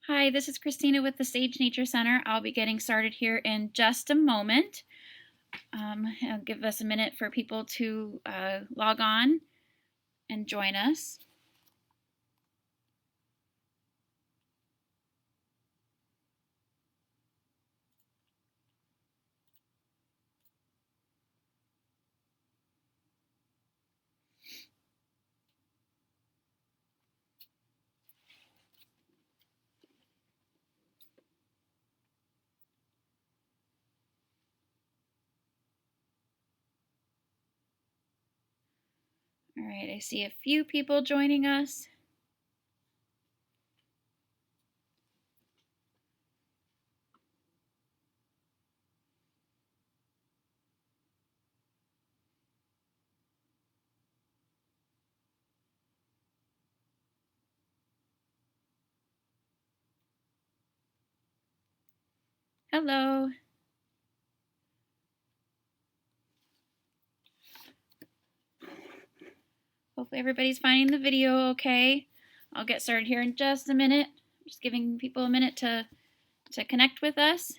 Hi, this is Christina with the Sage Nature Center. I'll be getting started here in just a moment. I'll give us a minute for people to log on and join us. All right, I see a few people joining us. Hello. Hopefully everybody's finding the video okay. I'll get started here in just a minute. Just giving people a minute to connect with us.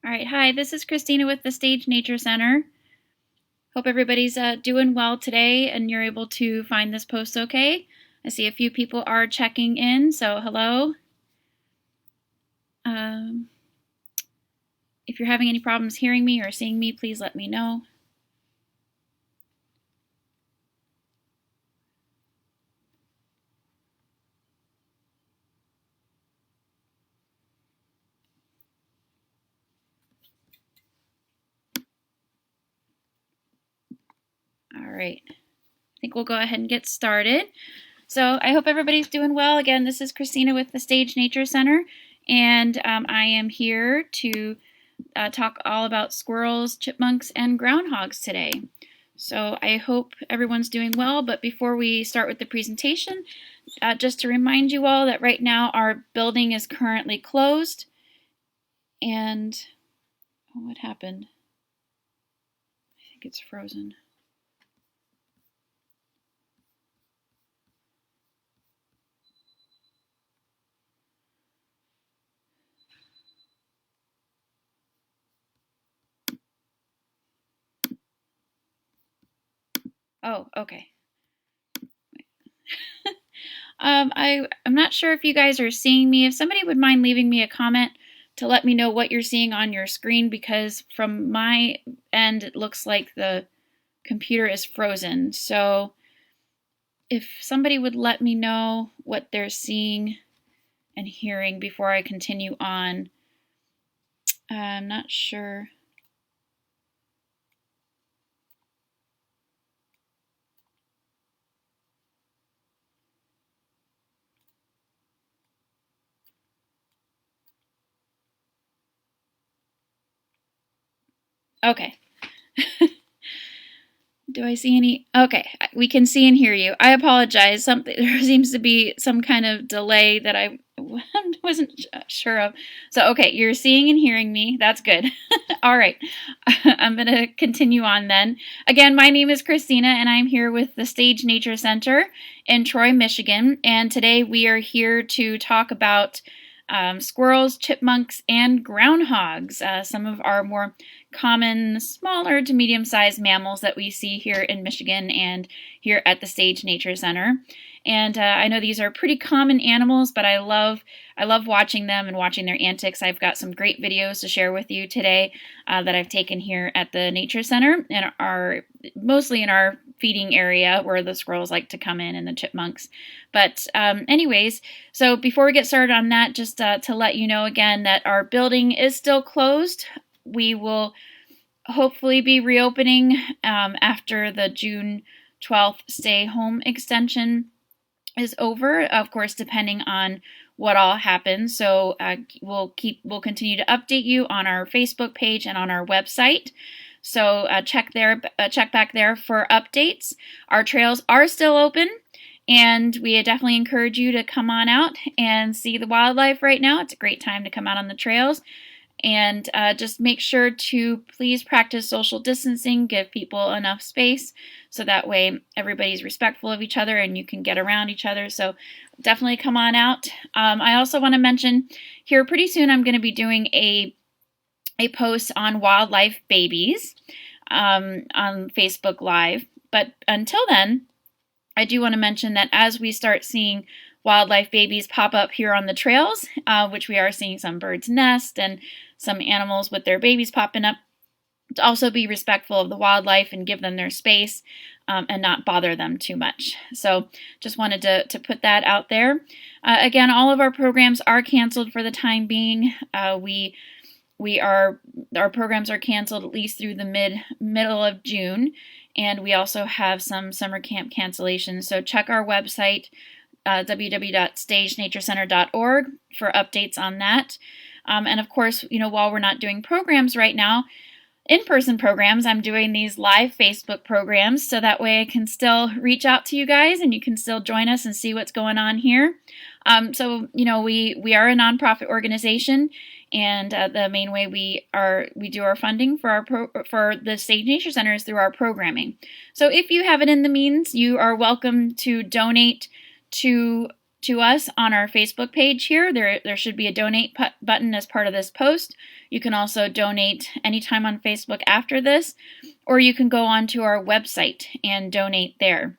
All right, hi, this is Christina with the Sage Nature Center. Hope everybody's doing well today and you're able to find this post okay. I see a few people are checking in, so hello. If you're having any problems hearing me or seeing me, please let me know. All right, I think we'll go ahead and get started. So I hope everybody's doing well. Again, this is Christina with the Sage Nature Center, and I am here to talk all about squirrels, chipmunks, and groundhogs today. So I hope everyone's doing well, but before we start with the presentation, just to remind you all that right now our building is currently closed, and what happened? I think it's frozen. Oh, okay. I'm not sure if you guys are seeing me. If somebody would mind leaving me a comment to let me know what you're seeing on your screen, because from my end it looks like the computer is frozen. So if somebody would let me know what they're seeing and hearing before I continue on. I'm not sure. Okay. Do I see any? Okay, we can see and hear you. I apologize. There seems to be some kind of delay that I wasn't sure of. So, okay, you're seeing and hearing me. That's good. All right. I'm going to continue on then. Again, my name is Christina, and I'm here with the Sage Nature Center in Troy, Michigan. And today we are here to talk about squirrels, chipmunks, and groundhogs, some of our more common smaller to medium-sized mammals that we see here in Michigan and here at the Sage Nature Center. And I know these are pretty common animals, but I love watching them and watching their antics. I've got some great videos to share with you today that I've taken here at the Nature Center and are mostly in our feeding area where the squirrels like to come in and the chipmunks. But anyways, so before we get started on that, just to let you know again that our building is still closed. We will hopefully be reopening after the June 12th stay home extension is over, of course, depending on what all happens. So we'll continue to update you on our Facebook page and on our website. So check back there for updates. Our trails are still open, and we definitely encourage you to come on out and see the wildlife right now. It's a great time to come out on the trails. And just make sure to please practice social distancing, give people enough space so that way everybody's respectful of each other and you can get around each other. So definitely come on out. I also want to mention here pretty soon I'm going to be doing a post on wildlife babies on Facebook Live. But until then, I do want to mention that as we start seeing wildlife babies pop up here on the trails, which we are seeing some birds nest and some animals with their babies popping up, to also be respectful of the wildlife and give them their space and not bother them too much. So just wanted to put that out there. Again, all of our programs are canceled for the time being. Our programs are canceled at least through the middle of June, and we also have some summer camp cancellations. So check our website, www.stagenaturecenter.org, for updates on that. And of course, while we're not doing programs right now, in-person programs, I'm doing these live Facebook programs, so that way I can still reach out to you guys and you can still join us and see what's going on here. So we are a nonprofit organization, and the main way we do our funding for the Stage Nature Center is through our programming. So if you have it in the means, you are welcome to donate to us on our Facebook page here. There should be a donate button as part of this post. You can also donate anytime on Facebook after this, or you can go onto our website and donate there.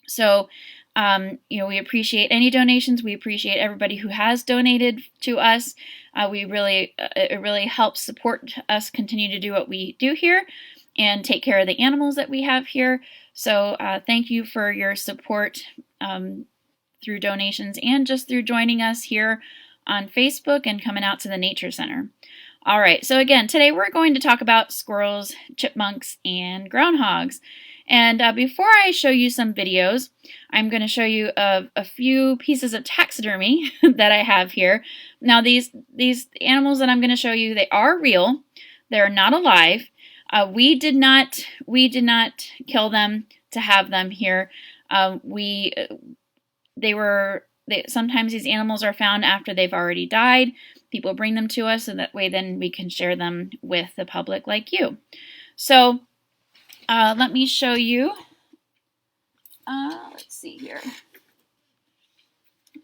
So, we appreciate any donations. We appreciate everybody who has donated to us. It really helps support us continue to do what we do here and take care of the animals that we have here. So thank you for your support through donations and just through joining us here on Facebook and coming out to the Nature Center. All right, so again, today we're going to talk about squirrels, chipmunks, and groundhogs. And before I show you some videos, I'm going to show you a few pieces of taxidermy that I have here. Now, these animals that I'm going to show you, they are real. They're not alive. We did not kill them to have them here. Sometimes these animals are found after they've already died. People bring them to us, so that way then we can share them with the public like you. So let me show you. Let's see here. I'll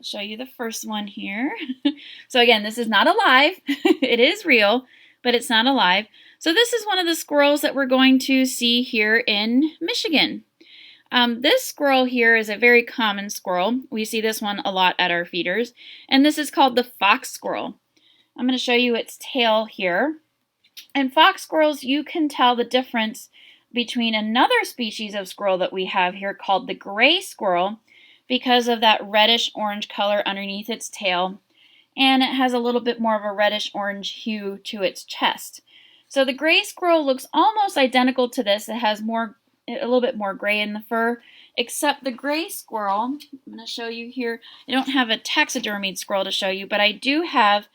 show you the first one here. So again, this is not alive. It is real, but it's not alive. So this is one of the squirrels that we're going to see here in Michigan. This squirrel here is a very common squirrel. We see this one a lot at our feeders, and this is called the fox squirrel. I'm going to show you its tail here. And fox squirrels, you can tell the difference between another species of squirrel that we have here called the gray squirrel because of that reddish-orange color underneath its tail, and it has a little bit more of a reddish-orange hue to its chest. So the gray squirrel looks almost identical to this. It has a little bit more gray in the fur, except the gray squirrel, I'm going to show you here. I don't have a taxidermied squirrel to show you, but I do have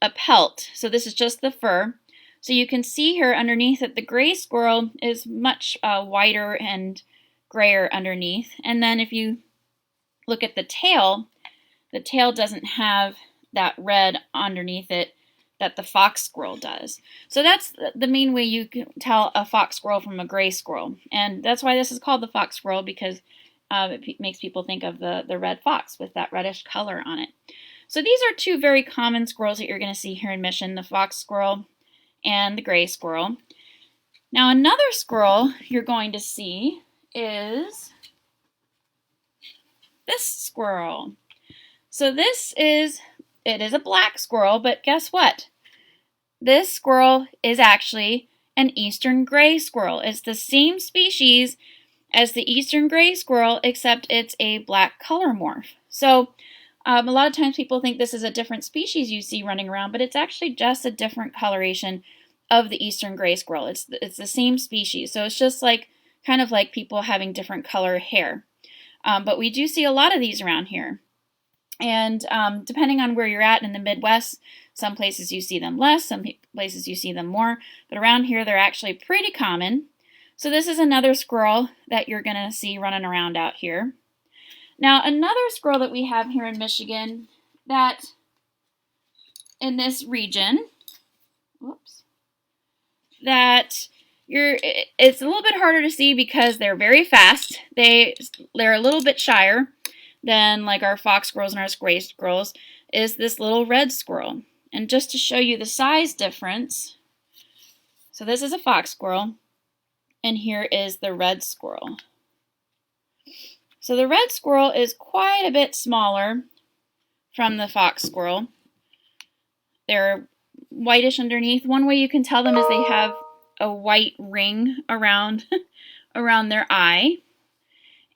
a pelt. So this is just the fur. So you can see here underneath it, the gray squirrel is much whiter and grayer underneath. And then if you look at the tail doesn't have that red underneath it that the fox squirrel does. So that's the main way you can tell a fox squirrel from a gray squirrel. And that's why this is called the fox squirrel, because it makes people think of the red fox with that reddish color on it. So these are two very common squirrels that you're going to see here in Mission, the fox squirrel and the gray squirrel. Now another squirrel you're going to see is this squirrel. So it is a black squirrel, but guess what? This squirrel is actually an eastern gray squirrel. It's the same species, as the eastern gray squirrel, except it's a black color morph. So a lot of times people think this is a different species you see running around, but it's actually just a different coloration of the eastern gray squirrel. It's the same species. So it's just like kind of like people having different color hair. But we do see a lot of these around here. And depending on where you're at in the Midwest, some places you see them less, some places you see them more. But around here, they're actually pretty common. So this is another squirrel that you're going to see running around out here. Now, another squirrel that we have here in Michigan that in this region, whoops, that it's a little bit harder to see because they're very fast. They're a little bit shyer than like our fox squirrels and our gray squirrels, is this little red squirrel. And just to show you the size difference, so this is a fox squirrel, and here is the red squirrel. So the red squirrel is quite a bit smaller from the fox squirrel. They're whitish underneath. One way you can tell them is they have a white ring around their eye.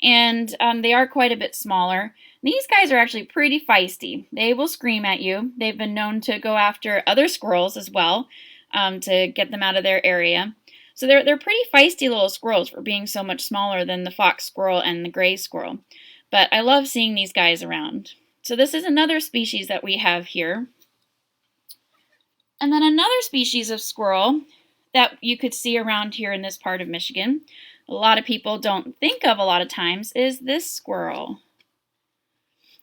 And they are quite a bit smaller. These guys are actually pretty feisty. They will scream at you. They've been known to go after other squirrels as well to get them out of their area. So they're pretty feisty little squirrels for being so much smaller than the fox squirrel and the gray squirrel. But I love seeing these guys around. So this is another species that we have here. And then another species of squirrel that you could see around here in this part of Michigan, a lot of people don't think of a lot of times, is this squirrel.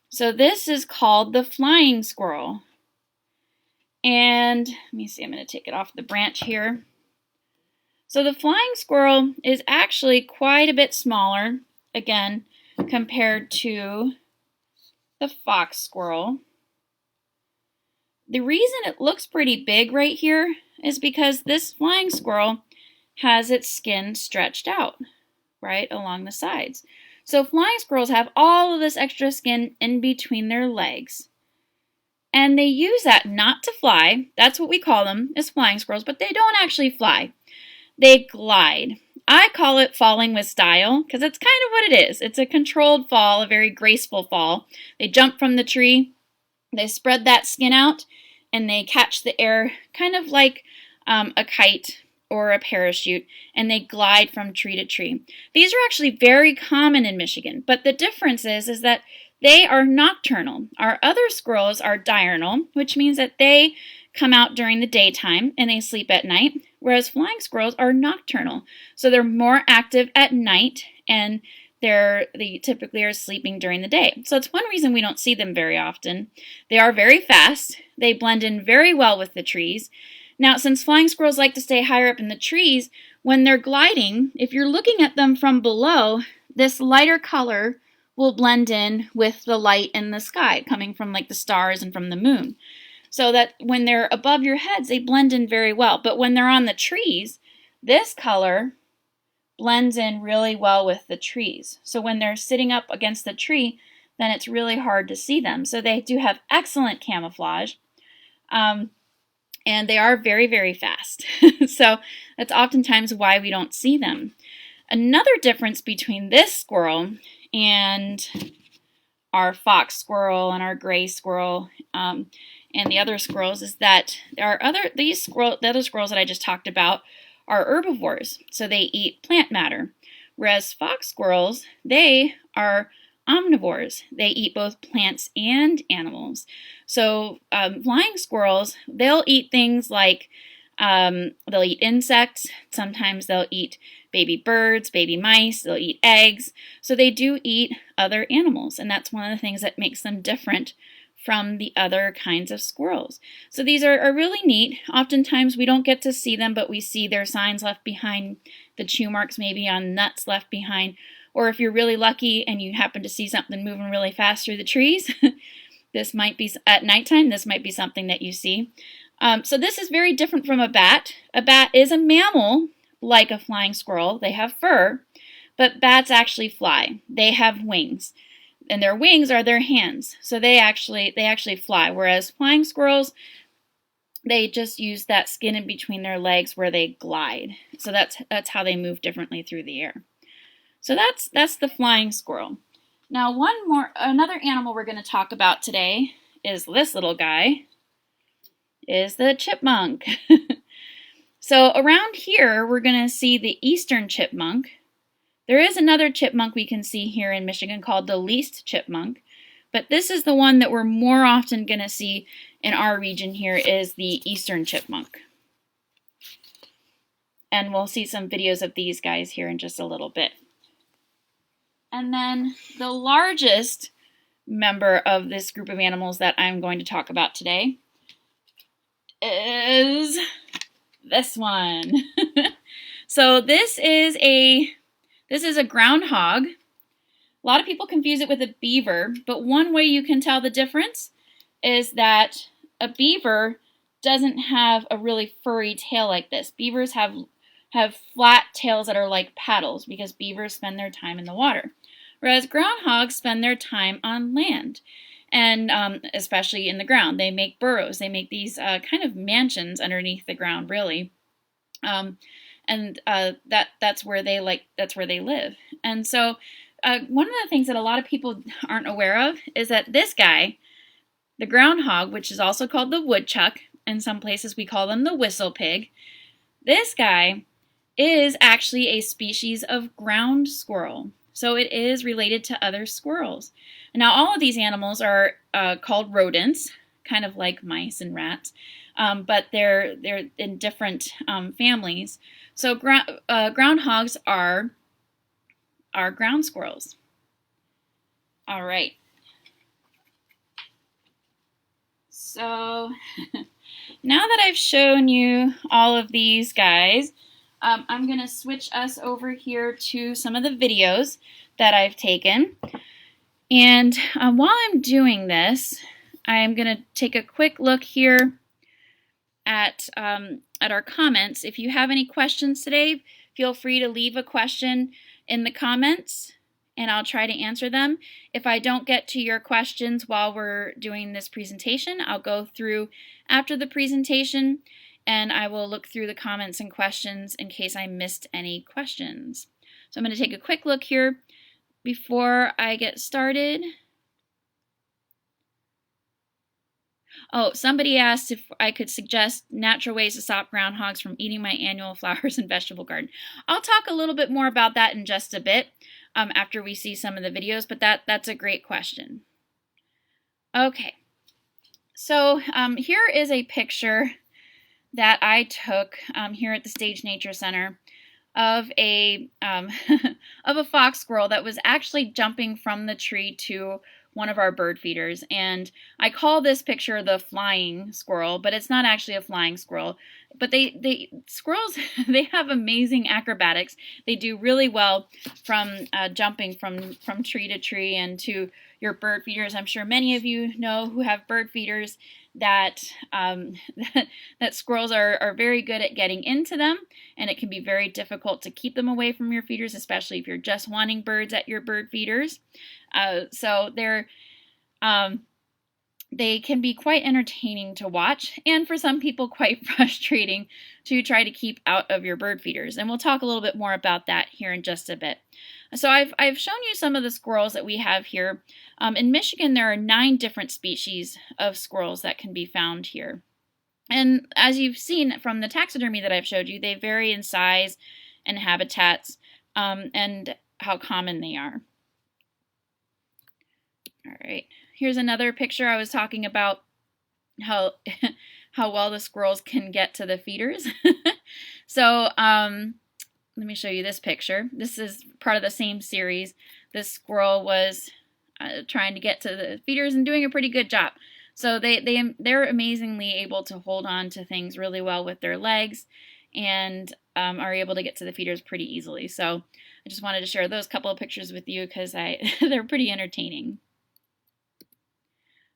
So this is called the flying squirrel. And let me see, I'm going to take it off the branch here. So the flying squirrel is actually quite a bit smaller, again, compared to the fox squirrel. The reason it looks pretty big right here is because this flying squirrel has its skin stretched out right along the sides. So flying squirrels have all of this extra skin in between their legs. And they use that not to fly. That's what we call them, is flying squirrels, but they don't actually fly. They glide. I call it falling with style because it's kind of what it is. It's a controlled fall, a very graceful fall. They jump from the tree, they spread that skin out, and they catch the air kind of like a kite or a parachute, and they glide from tree to tree. These are actually very common in Michigan, but the difference is that they are nocturnal. Our other squirrels are diurnal, which means that they come out during the daytime and they sleep at night, whereas flying squirrels are nocturnal. So they're more active at night and they typically are sleeping during the day. So it's one reason we don't see them very often. They are very fast. They blend in very well with the trees. Now, since flying squirrels like to stay higher up in the trees, when they're gliding, if you're looking at them from below, this lighter color will blend in with the light in the sky coming from like the stars and from the moon. So that when they're above your heads, they blend in very well. But when they're on the trees, this color blends in really well with the trees. So when they're sitting up against the tree, then it's really hard to see them. So they do have excellent camouflage. And they are very, very fast. So that's oftentimes why we don't see them. Another difference between this squirrel and our fox squirrel and our gray squirrel and the other squirrels is that the other squirrels that I just talked about are herbivores. So they eat plant matter. Whereas fox squirrels, they are omnivores. They eat both plants and animals. So flying squirrels, they'll eat things like they'll eat insects. Sometimes they'll eat baby birds, baby mice. They'll eat eggs. So they do eat other animals, and that's one of the things that makes them different from the other kinds of squirrels. So these are really neat. Oftentimes we don't get to see them, but we see their signs left behind, the chew marks maybe on nuts left behind. Or if you're really lucky and you happen to see something moving really fast through the trees, this might be at nighttime, this might be something that you see. So this is very different from a bat. A bat is a mammal like a flying squirrel. They have fur, but bats actually fly. They have wings, and their wings are their hands. So they actually fly, whereas flying squirrels, they just use that skin in between their legs where they glide. So that's how they move differently through the air. So that's the flying squirrel. Now another animal we're going to talk about today is this little guy, is the chipmunk. So around here we're going to see the eastern chipmunk. There is another chipmunk we can see here in Michigan called the least chipmunk, but this is the one that we're more often going to see in our region here is the eastern chipmunk. And we'll see some videos of these guys here in just a little bit. And then the largest member of this group of animals that I'm going to talk about today is this one. So this is a groundhog. A lot of people confuse it with a beaver, but one way you can tell the difference is that a beaver doesn't have a really furry tail like this. Beavers have flat tails that are like paddles because beavers spend their time in the water, whereas groundhogs spend their time on land, and especially in the ground. They make burrows. They make these kind of mansions underneath the ground, really, and that's where they live. And so one of the things that a lot of people aren't aware of is that this guy, the groundhog, which is also called the woodchuck, in some places we call them the whistle pig, this guy is actually a species of ground squirrel. So it is related to other squirrels. Now all of these animals are called rodents, kind of like mice and rats, but they're in different families. So groundhogs are ground squirrels. All right. So now that I've shown you all of these guys, I'm going to switch us over here to some of the videos that I've taken. And while I'm doing this, I'm going to take a quick look here at our comments. If you have any questions today, feel free to leave a question in the comments and I'll try to answer them. If I don't get to your questions while we're doing this presentation, I'll go through after the presentation and I will look through the comments and questions in case I missed any questions. So I'm going to take a quick look here before I get started. Oh, somebody asked if I could suggest natural ways to stop groundhogs from eating my annual flowers and vegetable garden. I'll talk a little bit more about that in just a bit after we see some of the videos, but that's a great question. Okay, so here is a picture that I took here at the Stage Nature Center of a of a fox squirrel that was actually jumping from the tree to one of our bird feeders, and I call this picture the flying squirrel, but it's not actually a flying squirrel. But squirrels they have amazing acrobatics. They do really well from jumping from tree to tree and to your bird feeders. I'm sure many of you know who have bird feeders that that squirrels are very good at getting into them, and it can be very difficult to keep them away from your feeders, especially if you're just wanting birds at your bird feeders. So they can be quite entertaining to watch, and for some people quite frustrating to try to keep out of your bird feeders. And we'll talk a little bit more about that here in just a bit. So I've shown you some of the squirrels that we have here. In Michigan, there are 9 different species of squirrels that can be found here. And as you've seen from the taxidermy that I've showed you, they vary in size and habitats and how common they are. All right, here's another picture. I was talking about how well the squirrels can get to the feeders. So let me show you this picture. This is part of the same series. This squirrel was trying to get to the feeders and doing a pretty good job. So they're amazingly able to hold on to things really well with their legs and are able to get to the feeders pretty easily. So I just wanted to share those couple of pictures with you because they're pretty entertaining.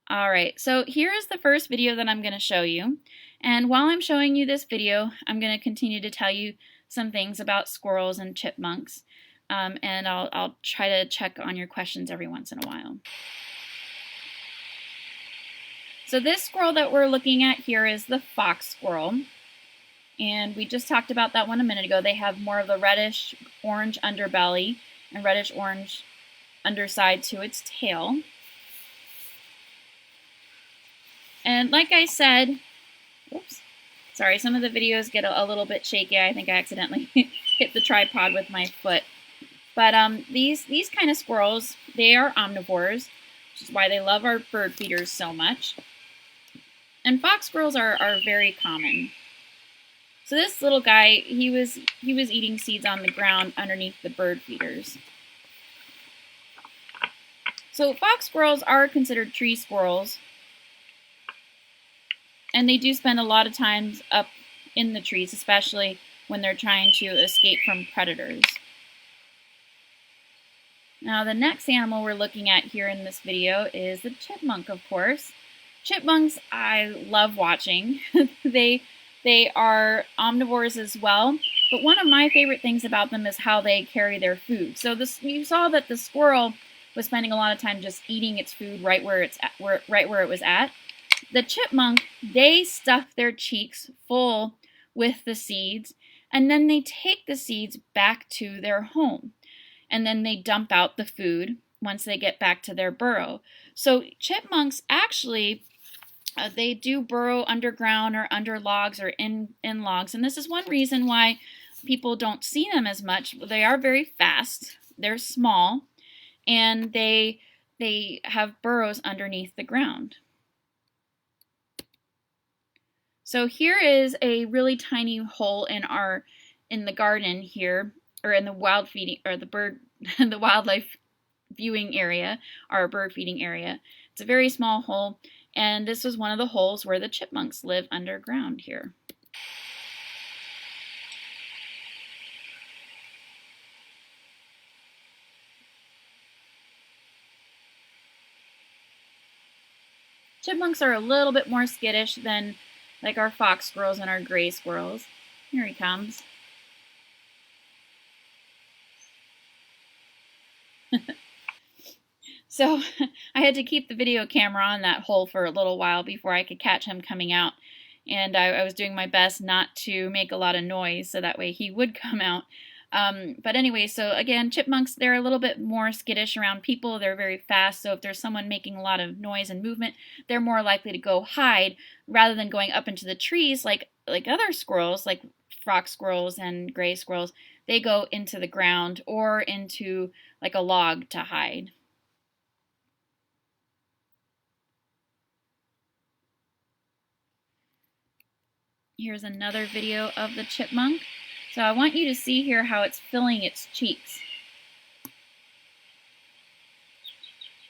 All right, so here is the first video that I'm going to show you. And while I'm showing you this video, I'm going to continue to tell you some things about squirrels and chipmunks. And I'll try to check on your questions every once in a while. So this squirrel that we're looking at here is the fox squirrel. And we just talked about that one a minute ago. They have more of the reddish orange underbelly and reddish orange underside to its tail. And like I said, oops, sorry, some of the videos get a little bit shaky. I think I accidentally hit the tripod with my foot. But these kind of squirrels, they are omnivores, which is why they love our bird feeders so much. And fox squirrels are very common. So this little guy, he was eating seeds on the ground underneath the bird feeders. So fox squirrels are considered tree squirrels, and they do spend a lot of time up in the trees, especially when they're trying to escape from predators. Now the next animal we're looking at here in this video is the chipmunk, of course. Chipmunks I love watching. They are omnivores as well, but one of my favorite things about them is how they carry their food. So you saw that the squirrel was spending a lot of time just eating its food right where it was at. The chipmunk, they stuff their cheeks full with the seeds, and then they take the seeds back to their home, and then they dump out the food once they get back to their burrow. So chipmunks actually, they do burrow underground or under logs or in logs, and this is one reason why people don't see them as much. They are very fast, they're small, and they have burrows underneath the ground. So here is a really tiny hole in the garden here, or in the wild feeding, or the wildlife viewing area, our bird feeding area. It's a very small hole, and this was one of the holes where the chipmunks live underground here. Chipmunks are a little bit more skittish than like our fox squirrels and our gray squirrels. Here he comes. So I had to keep the video camera on that hole for a little while before I could catch him coming out. And I was doing my best not to make a lot of noise so that way he would come out. But anyway, so again, chipmunks, they're a little bit more skittish around people. They're very fast, so if there's someone making a lot of noise and movement, they're more likely to go hide rather than going up into the trees like other squirrels, like fox squirrels and gray squirrels. They go into the ground or into like a log to hide. Here's another video of the chipmunk. So I want you to see here how it's filling its cheeks.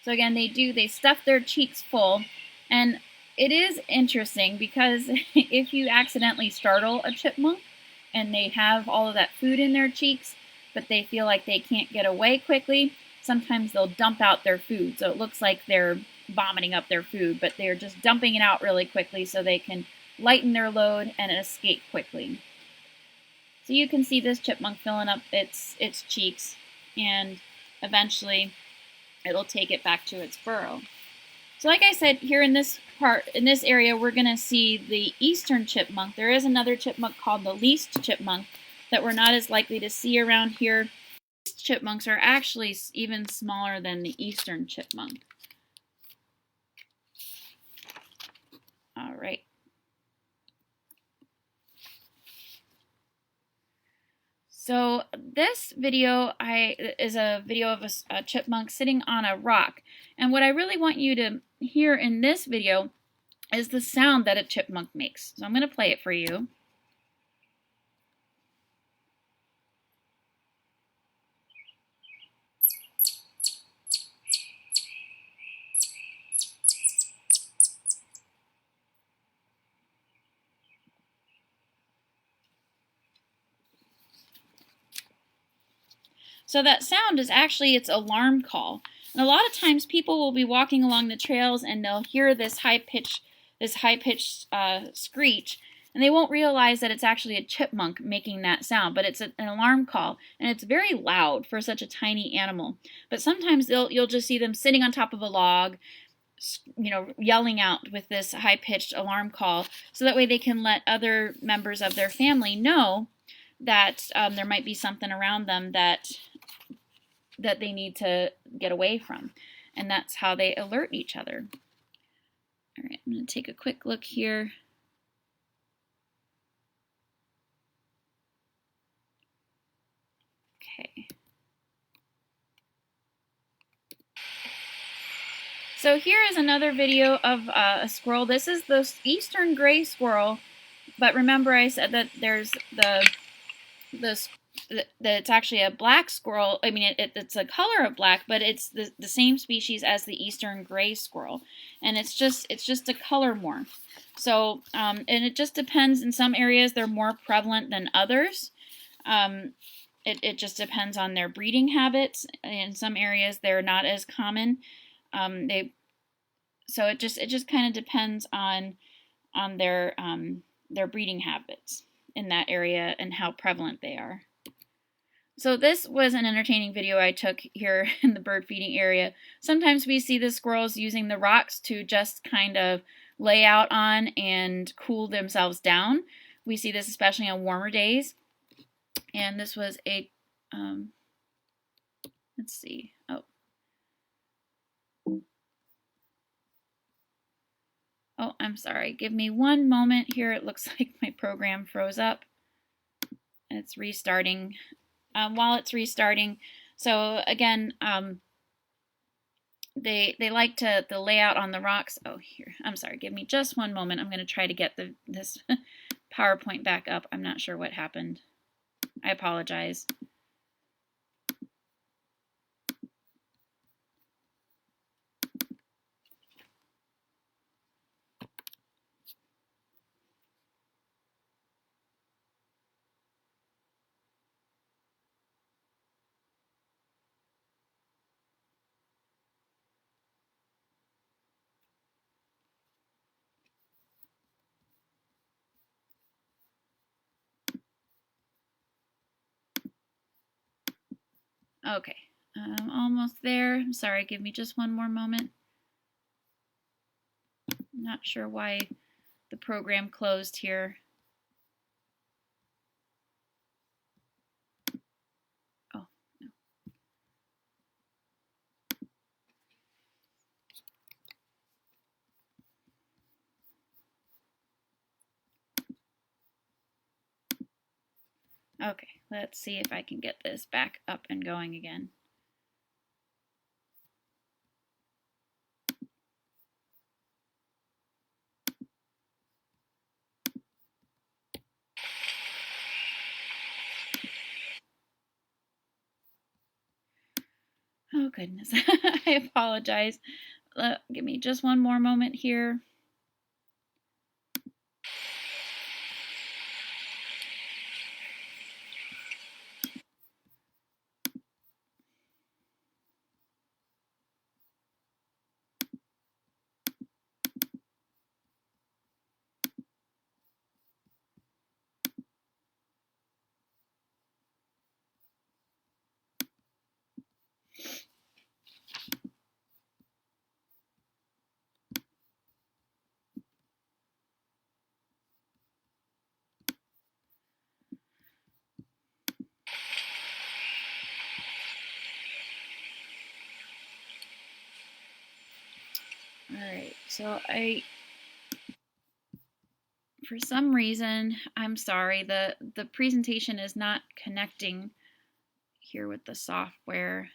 So again, they stuff their cheeks full, and it is interesting because if you accidentally startle a chipmunk and they have all of that food in their cheeks, but they feel like they can't get away quickly, sometimes they'll dump out their food. So it looks like they're vomiting up their food, but they're just dumping it out really quickly so they can lighten their load and escape quickly. So you can see this chipmunk filling up its cheeks, and eventually it'll take it back to its burrow. So like I said, here in this area, we're going to see the eastern chipmunk. There is another chipmunk called the least chipmunk that we're not as likely to see around here. These chipmunks are actually even smaller than the eastern chipmunk. All right. So this video is a video of a chipmunk sitting on a rock. And what I really want you to hear in this video is the sound that a chipmunk makes. So I'm going to play it for you. So that sound is actually its alarm call. And a lot of times people will be walking along the trails and they'll hear this high-pitched screech, and they won't realize that it's actually a chipmunk making that sound, but it's an alarm call, and it's very loud for such a tiny animal. But sometimes you'll just see them sitting on top of a log, yelling out with this high-pitched alarm call, so that way they can let other members of their family know that there might be something around them that that they need to get away from. And that's how they alert each other. All right, I'm going to take a quick look here. Okay. So here is another video of a squirrel. This is the eastern gray squirrel, but remember I said that there's it's actually a black squirrel. I mean, it's a color of black, but it's the same species as the eastern gray squirrel, and it's just a color morph. So and it just depends. In some areas they're more prevalent than others. It just depends on their breeding habits. In some areas they're not as common. So it just kind of depends on their breeding habits in that area and how prevalent they are. So this was an entertaining video I took here in the bird feeding area. Sometimes we see the squirrels using the rocks to just kind of lay out on and cool themselves down. We see this especially on warmer days. And this was a, let's see, oh, I'm sorry. Give me one moment here. It looks like my program froze up. It's restarting. While it's restarting, so again, they like to lay out on the rocks. Oh, here. I'm sorry. Give me just one moment. I'm going to try to get this PowerPoint back up. I'm not sure what happened. I apologize. Okay, I'm almost there. I'm sorry, give me just one more moment. I'm not sure why the program closed here. Oh, no. Okay, let's see if I can get this back up and going again. Oh, goodness. I apologize. Give me just one more moment here. Alright, so for some reason, I'm sorry, the presentation is not connecting here with the software.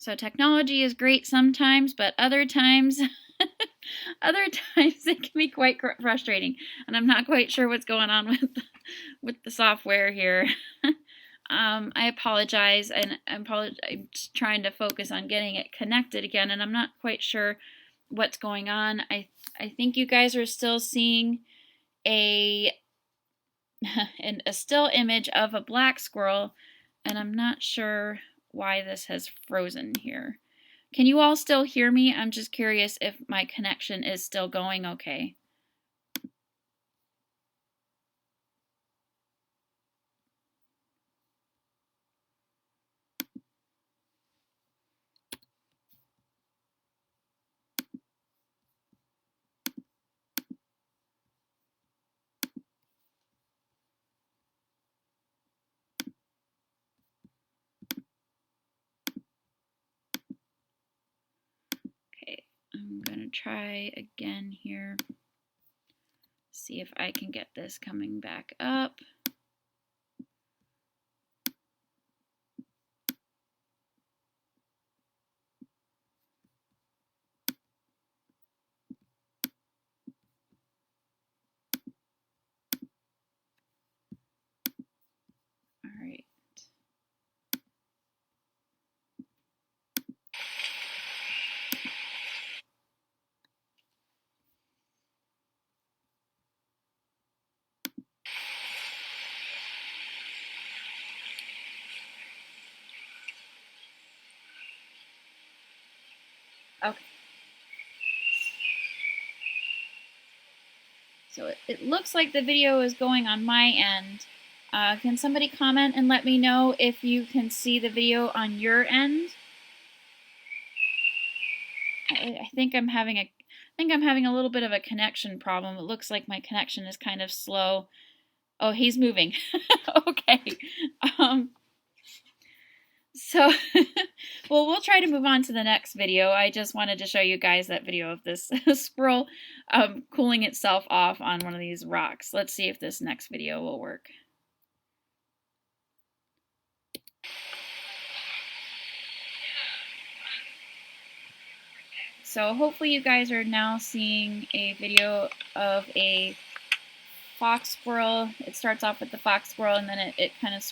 So technology is great sometimes, but other times, it can be quite frustrating, and I'm not quite sure what's going on with the software here. I apologize, and I'm just trying to focus on getting it connected again, and I'm not quite sure what's going on. I think you guys are still seeing a a still image of a black squirrel, and I'm not sure why this has frozen here. Can you all still hear me? I'm just curious if my connection is still going okay. Okay, I'm gonna try again here. See if I can get this coming back up. All right. Okay. So it looks like the video is going on my end. Can somebody comment and let me know if you can see the video on your end? I think I'm having a little bit of a connection problem. It looks like my connection is kind of slow. Oh, he's moving. Okay. So, well, we'll try to move on to the next video. I just wanted to show you guys that video of this squirrel cooling itself off on one of these rocks. Let's see if this next video will work. So hopefully you guys are now seeing a video of a fox squirrel. It starts off with the fox squirrel, and then it kind of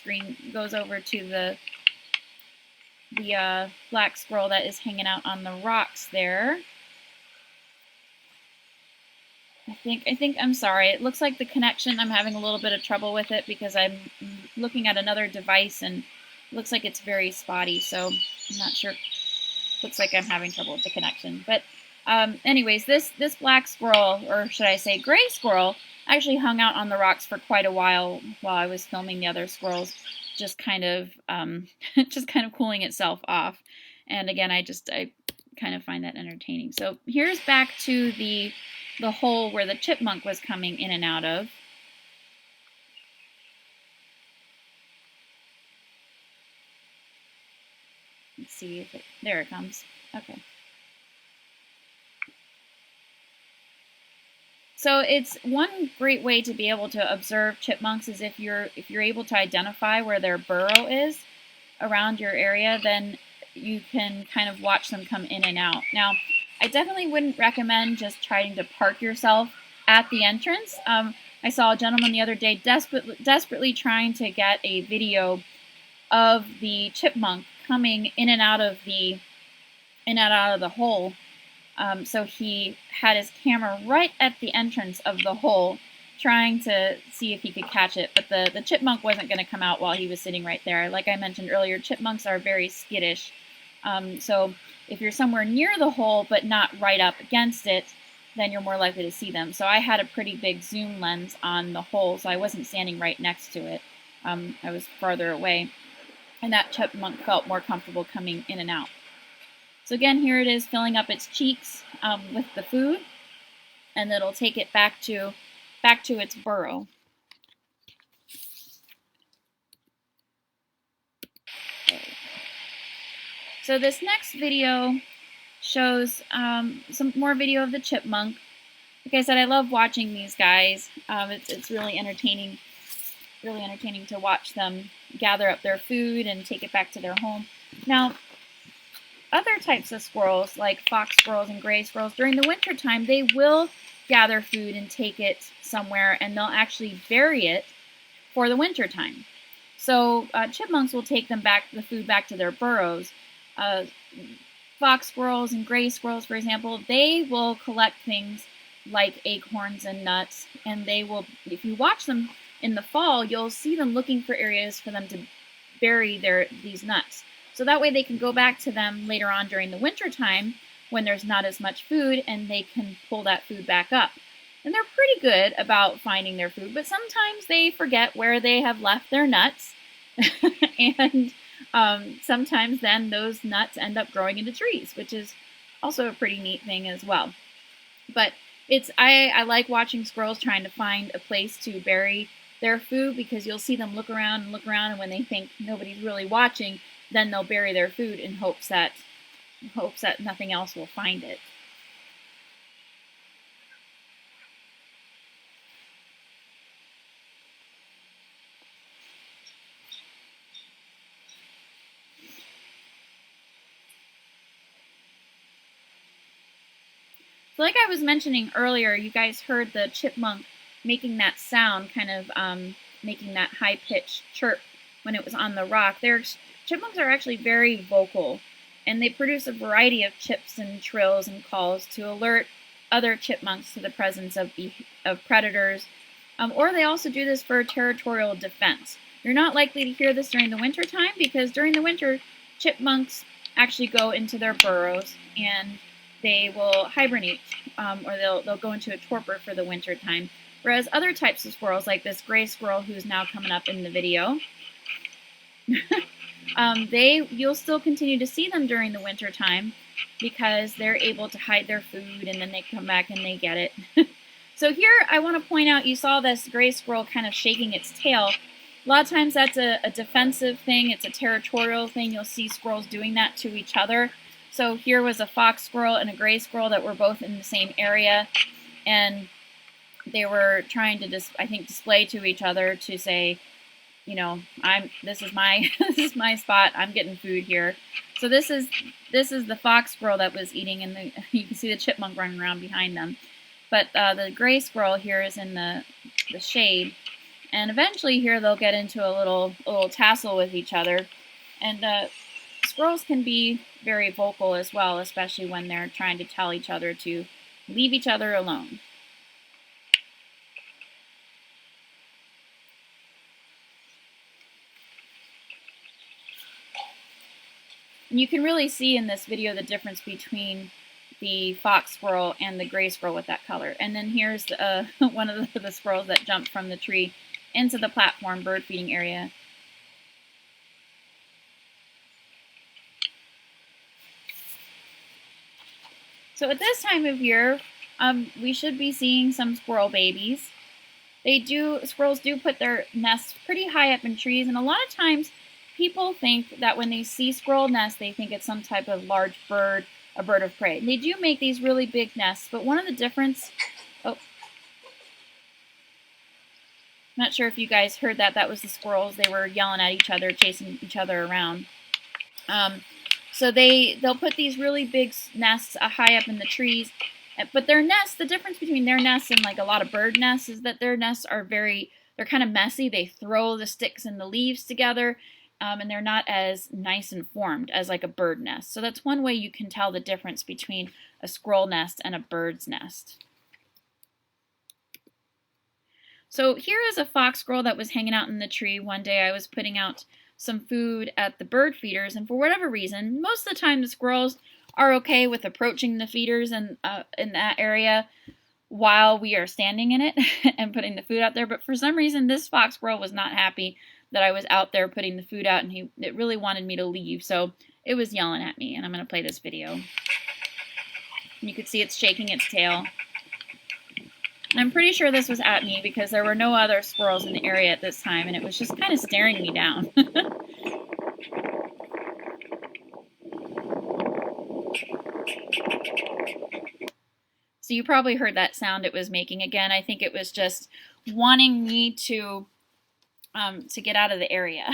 goes over to the black squirrel that is hanging out on the rocks there. I'm sorry. It looks like the connection, I'm having a little bit of trouble with it because I'm looking at another device and it looks like it's very spotty, so I'm not sure. Looks like I'm having trouble with the connection. But anyways, this black squirrel, or should I say gray squirrel, actually hung out on the rocks for quite a while I was filming the other squirrels, just kind of cooling itself off. And again, I kind of find that entertaining. So here's back to the hole where the chipmunk was coming in and out of. Let's see if there it comes. Okay. So it's one great way to be able to observe chipmunks is if you're able to identify where their burrow is around your area, then you can kind of watch them come in and out. Now, I definitely wouldn't recommend just trying to park yourself at the entrance. I saw a gentleman the other day desperately trying to get a video of the chipmunk coming in and out of the hole. So he had his camera right at the entrance of the hole, trying to see if he could catch it. But the chipmunk wasn't going to come out while he was sitting right there. Like I mentioned earlier, chipmunks are very skittish. So if you're somewhere near the hole but not right up against it, then you're more likely to see them. So I had a pretty big zoom lens on the hole, so I wasn't standing right next to it. I was farther away. And that chipmunk felt more comfortable coming in and out. So again, here it is filling up its cheeks with the food, and it'll take it back to its burrow. So this next video shows some more video of the chipmunk. Like I said, I love watching these guys. It's really entertaining to watch them gather up their food and take it back to their home. Now, other types of squirrels, like fox squirrels and gray squirrels, during the winter time, they will gather food and take it somewhere, and they'll actually bury it for the winter time. So chipmunks will take the food back to their burrows. Fox squirrels and gray squirrels, for example, they will collect things like acorns and nuts, and they will, if you watch them in the fall, you'll see them looking for areas for them to bury these nuts. So that way they can go back to them later on during the winter time when there's not as much food, and they can pull that food back up. And they're pretty good about finding their food, but sometimes they forget where they have left their nuts. And sometimes then those nuts end up growing into trees, which is also a pretty neat thing as well. But I like watching squirrels trying to find a place to bury their food, because you'll see them look around, and when they think nobody's really watching, then they'll bury their food in hopes that nothing else will find it. So like I was mentioning earlier, you guys heard the chipmunk making that sound, kind of making that high-pitched chirp when it was on the rock. Chipmunks are actually very vocal, and they produce a variety of chips and trills and calls to alert other chipmunks to the presence of predators, or they also do this for territorial defense. You're not likely to hear this during the winter time, because during the winter, chipmunks actually go into their burrows and they will hibernate, or they'll go into a torpor for the winter time. Whereas other types of squirrels, like this gray squirrel who's now coming up in the video, you'll still continue to see them during the winter time, because they're able to hide their food, and then they come back and they get it. So here I want to point out, you saw this gray squirrel kind of shaking its tail. A lot of times that's a defensive thing. It's a territorial thing. You'll see squirrels doing that to each other. So here was a fox squirrel and a gray squirrel that were both in the same area, and they were trying to display to each other to say, you know, this is my this is my spot. I'm getting food here. So this is the fox squirrel that was eating, and you can see the chipmunk running around behind them. But the gray squirrel here is in the shade, and eventually here they'll get into a little tassel with each other. And squirrels can be very vocal as well, especially when they're trying to tell each other to leave each other alone. And you can really see in this video the difference between the fox squirrel and the gray squirrel with that color. And then here's one of the squirrels that jumped from the tree into the platform bird feeding area. So at this time of year, we should be seeing some squirrel babies. Squirrels do put their nests pretty high up in trees, and a lot of times people think that when they see squirrel nests, they think it's some type of large bird, a bird of prey. And they do make these really big nests, but one of the difference, I'm not sure if you guys heard that. That was the squirrels. They were yelling at each other, chasing each other around. So they'll put these really big nests high up in the trees, but their nests, the difference between their nests and like a lot of bird nests is that their nests are they're kind of messy. They throw the sticks and the leaves together, and they're not as nice and formed as like a bird nest. So that's one way you can tell the difference between a squirrel nest and a bird's nest. So here is a fox squirrel that was hanging out in the tree. One day I was putting out some food at the bird feeders, and for whatever reason, most of the time the squirrels are okay with approaching the feeders in that area while we are standing in it and putting the food out there. But for some reason, this fox squirrel was not happy that I was out there putting the food out, and it really wanted me to leave, so it was yelling at me. And I'm going to play this video. And you can see it's shaking its tail. And I'm pretty sure this was at me because there were no other squirrels in the area at this time, and it was just kind of staring me down. So you probably heard that sound it was making. Again, I think it was just wanting me to get out of the area.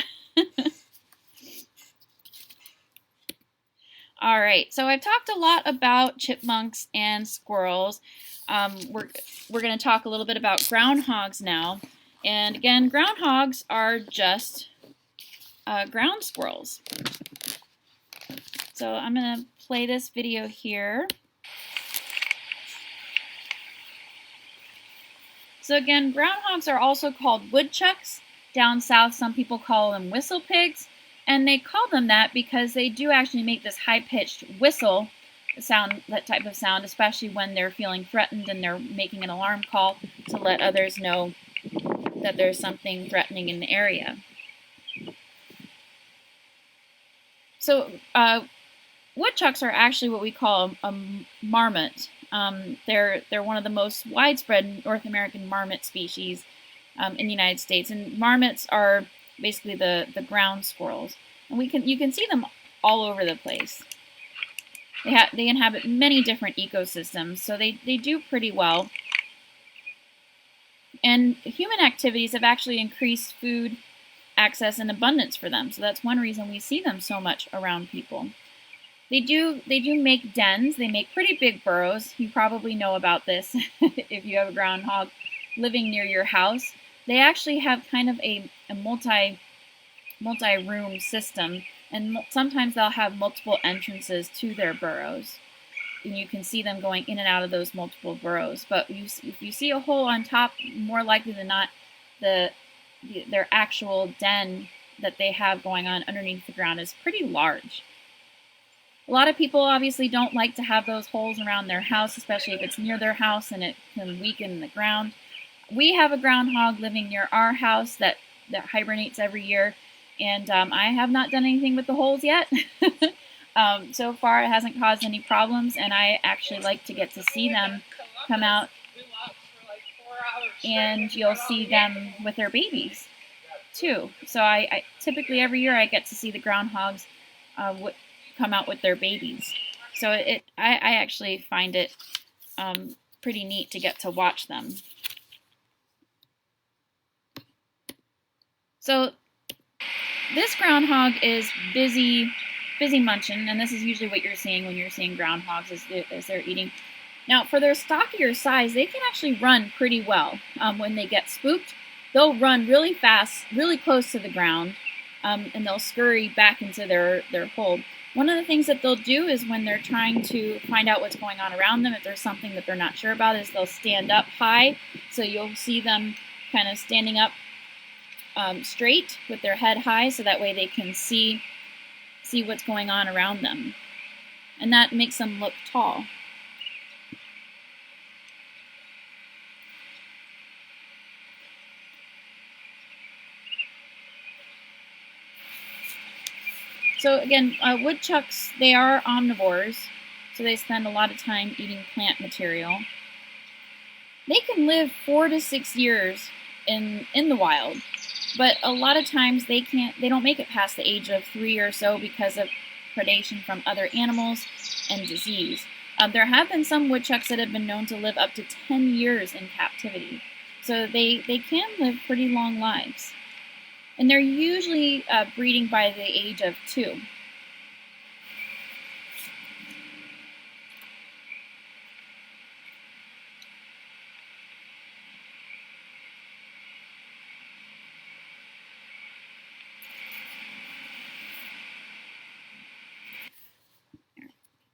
All right, so I've talked a lot about chipmunks and squirrels. We're going to talk a little bit about groundhogs now. And again, groundhogs are just ground squirrels. So I'm going to play this video here. So again, groundhogs are also called woodchucks. Down south, some people call them whistle pigs. And they call them that because they do actually make this high-pitched whistle sound, that type of sound, especially when they're feeling threatened and they're making an alarm call to let others know that there's something threatening in the area. So woodchucks are actually what we call a marmot. They're one of the most widespread North American marmot species in the United States, and marmots are basically the ground squirrels, and you can see them all over the place. They inhabit many different ecosystems, so they do pretty well. And human activities have actually increased food access and abundance for them, so that's one reason we see them so much around people. They do make dens. They make pretty big burrows. You probably know about this if you have a groundhog living near your house. They actually have kind of a multi-room system, and sometimes they'll have multiple entrances to their burrows. And you can see them going in and out of those multiple burrows. But if you see a hole on top, more likely than not, their actual den that they have going on underneath the ground is pretty large. A lot of people obviously don't like to have those holes around their house, especially if it's near their house and it can weaken the ground. We have a groundhog living near our house that hibernates every year, and I have not done anything with the holes yet. So far it hasn't caused any problems, and I actually like to get to see them come out, and you'll see them with their babies too. So I typically every year I get to see the groundhogs come out with their babies. So I actually find it pretty neat to get to watch them. So this groundhog is busy munching, and this is usually what you're seeing when you're seeing groundhogs as they're eating. Now, for their stockier size, they can actually run pretty well. When they get spooked, they'll run really fast, really close to the ground, and they'll scurry back into their hole. One of the things that they'll do is when they're trying to find out what's going on around them, if there's something that they're not sure about, is they'll stand up high. So you'll see them kind of standing up straight with their head high, so that way they can see what's going on around them. And that makes them look tall. So again, woodchucks, they are omnivores, so they spend a lot of time eating plant material. They can live 4 to 6 years in the wild, but a lot of times they don't make it past the age of 3 or so because of predation from other animals and disease. There have been some woodchucks that have been known to live up to 10 years in captivity, so they can live pretty long lives. And they're usually breeding by the age of 2.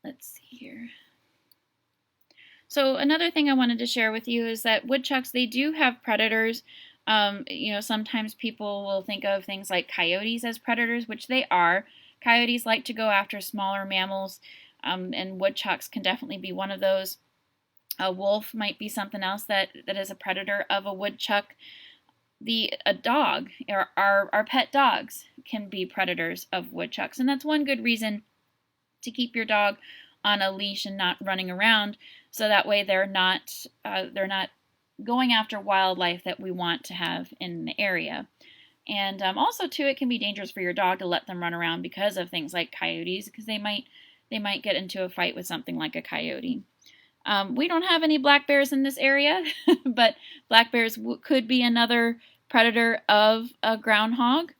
Let's see here. So another thing I wanted to share with you is that woodchucks, they do have predators. Sometimes people will think of things like coyotes as predators, which they are. Coyotes like to go after smaller mammals, and woodchucks can definitely be one of those. A wolf might be something else that is a predator of a woodchuck. A dog, or our pet dogs, can be predators of woodchucks, and that's one good reason to keep your dog on a leash and not running around, so that way they're not going after wildlife that we want to have in the area. And also too, it can be dangerous for your dog to let them run around because of things like coyotes, because they might get into a fight with something like a coyote. We don't have any black bears in this area, but black bears could be another predator of a groundhog,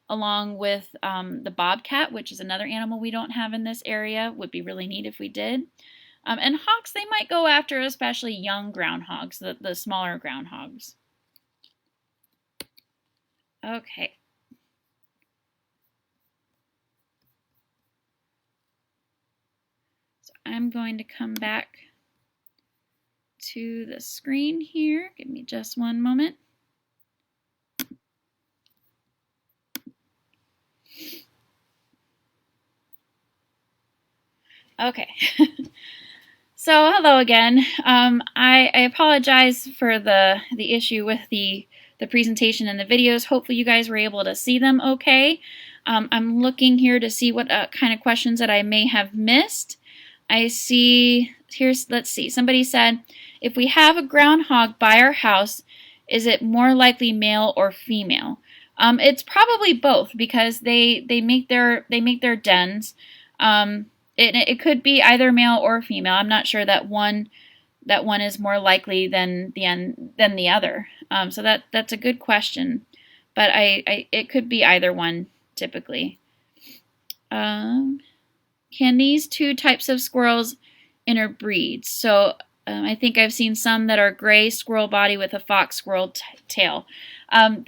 along with the bobcat, which is another animal we don't have in this area. Would be really neat if we did. And hawks, they might go after especially young groundhogs, the smaller groundhogs. Okay. am going to come back to the screen here. Give me just one moment. Okay. So hello again. I apologize for the issue with the presentation and the videos. Hopefully you guys were able to see them okay. I'm looking here to see what kind of questions that I may have missed. I see, let's see, somebody said, if we have a groundhog by our house, is it more likely male or female? It's probably both because they make their dens. It could be either male or female. I'm not sure that one is more likely than the other. So that's a good question, but it could be either one typically. Can these two types of squirrels interbreed? So I think I've seen some that are gray squirrel body with a fox squirrel tail. I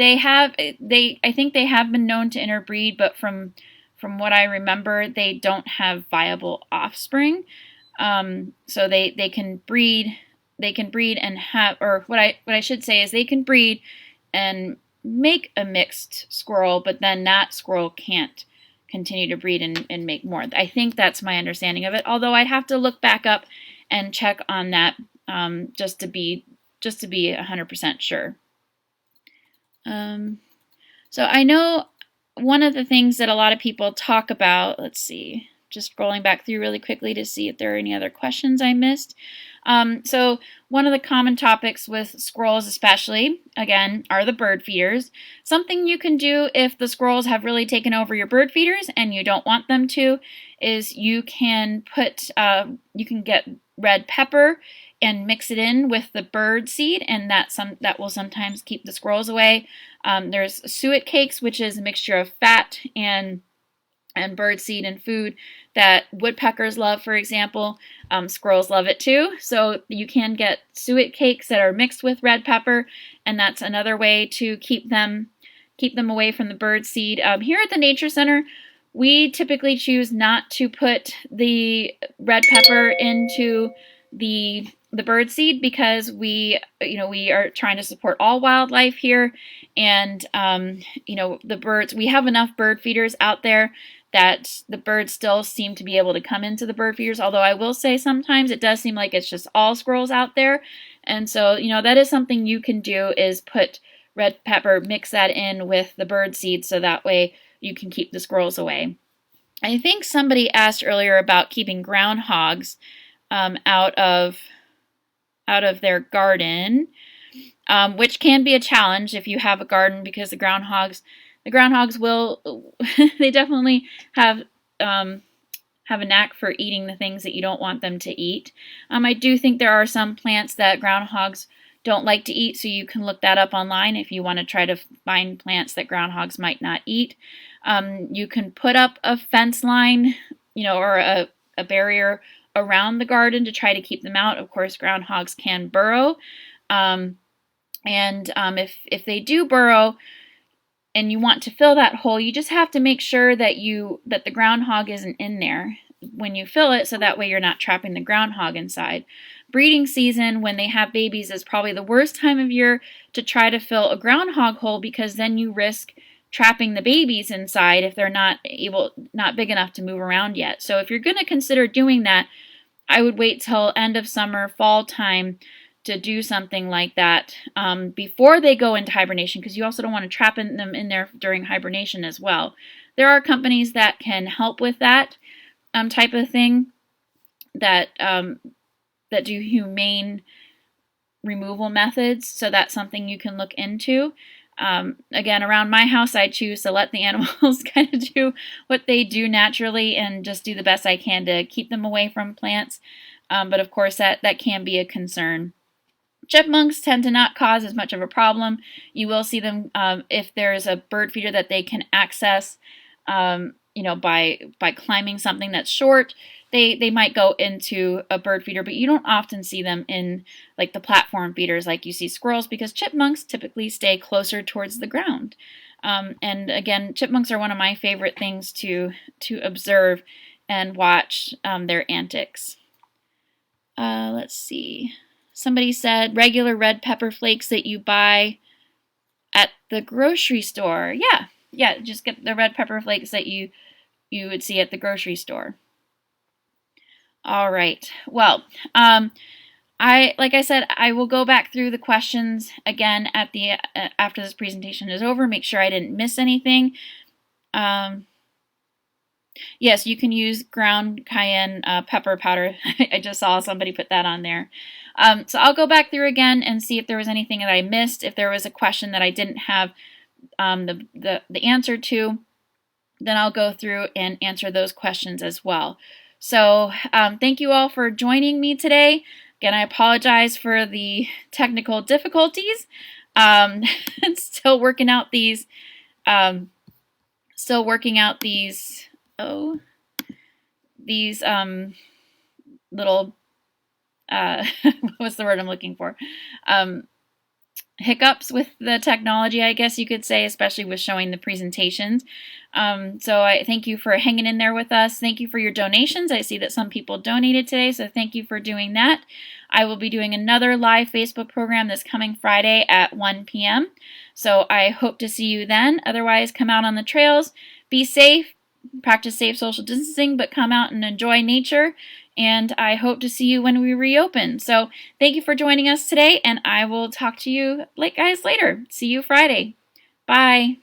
think they have been known to interbreed, but from what I remember, they don't have viable offspring. So they can breed and have, or what I should say is they can breed and make a mixed squirrel, but then that squirrel can't continue to breed and make more. I think that's my understanding of it, although I'd have to look back up and check on that just to be 100% sure. So I know one of the things that a lot of people talk about, let's see, just scrolling back through really quickly to see if there are any other questions I missed. So one of the common topics with squirrels especially, again, are the bird feeders. Something you can do if the squirrels have really taken over your bird feeders and you don't want them to is you can get red pepper and mix it in with the bird seed, and that will sometimes keep the squirrels away. There's suet cakes, which is a mixture of fat and bird seed and food that woodpeckers love, for example. Squirrels love it too. So you can get suet cakes that are mixed with red pepper, and that's another way to keep them away from the bird seed. Here at the Nature Center, we typically choose not to put the red pepper into the bird seed because we are trying to support all wildlife here, and the birds, we have enough bird feeders out there that the birds still seem to be able to come into the bird feeders, although I will say sometimes it does seem like it's just all squirrels out there. And so, that is something you can do, is put red pepper, mix that in with the bird seed so that way you can keep the squirrels away. I think somebody asked earlier about keeping groundhogs out of their garden, which can be a challenge if you have a garden, because the groundhogs will they definitely have a knack for eating the things that you don't want them to eat. I do think there are some plants that groundhogs don't like to eat, so you can look that up online if you want to try to find plants that groundhogs might not eat. You can put up a fence line, or a barrier around the garden to try to keep them out. Of course, groundhogs can burrow, and if they do burrow and you want to fill that hole, you just have to make sure that the groundhog isn't in there when you fill it, so that way you're not trapping the groundhog inside. Breeding season, when they have babies, is probably the worst time of year to try to fill a groundhog hole, because then you risk trapping the babies inside if they're not big enough to move around yet. So if you're going to consider doing that, I would wait till end of summer, fall time to do something like that before they go into hibernation, because you also don't want to trap them in there during hibernation as well. There are companies that can help with that type of thing, that do humane removal methods, so that's something you can look into. Again, around my house, I choose to let the animals kind of do what they do naturally and just do the best I can to keep them away from plants. But of course, that can be a concern. Chipmunks tend to not cause as much of a problem. You will see them if there's a bird feeder that they can access, by climbing something that's short. They might go into a bird feeder, but you don't often see them in like the platform feeders like you see squirrels, because chipmunks typically stay closer towards the ground. And again, chipmunks are one of my favorite things to observe and watch their antics. Let's see. Somebody said regular red pepper flakes that you buy at the grocery store. Yeah, just get the red pepper flakes that you would see at the grocery store. All right. Well, like I said, I will go back through the questions again at the after this presentation is over. Make sure I didn't miss anything. Yes, you can use ground cayenne pepper powder. I just saw somebody put that on there. So I'll go back through again and see if there was anything that I missed. If there was a question that I didn't have the answer to, then I'll go through and answer those questions as well. So thank you all for joining me today. Again, I apologize for the technical difficulties. Still working out these. These little what's the word I'm looking for? Hiccups with the technology, I guess you could say, especially with showing the presentations. So I thank you for hanging in there with us. Thank you for your donations. I see that some people donated today, so thank you for doing that. I will be doing another live Facebook program this coming Friday at 1 p.m. So I hope to see you then. Otherwise, come out on the trails, be safe, practice safe social distancing, but come out and enjoy nature. And I hope to see you when we reopen. So thank you for joining us today, and I will talk to you guys later. See you Friday. Bye.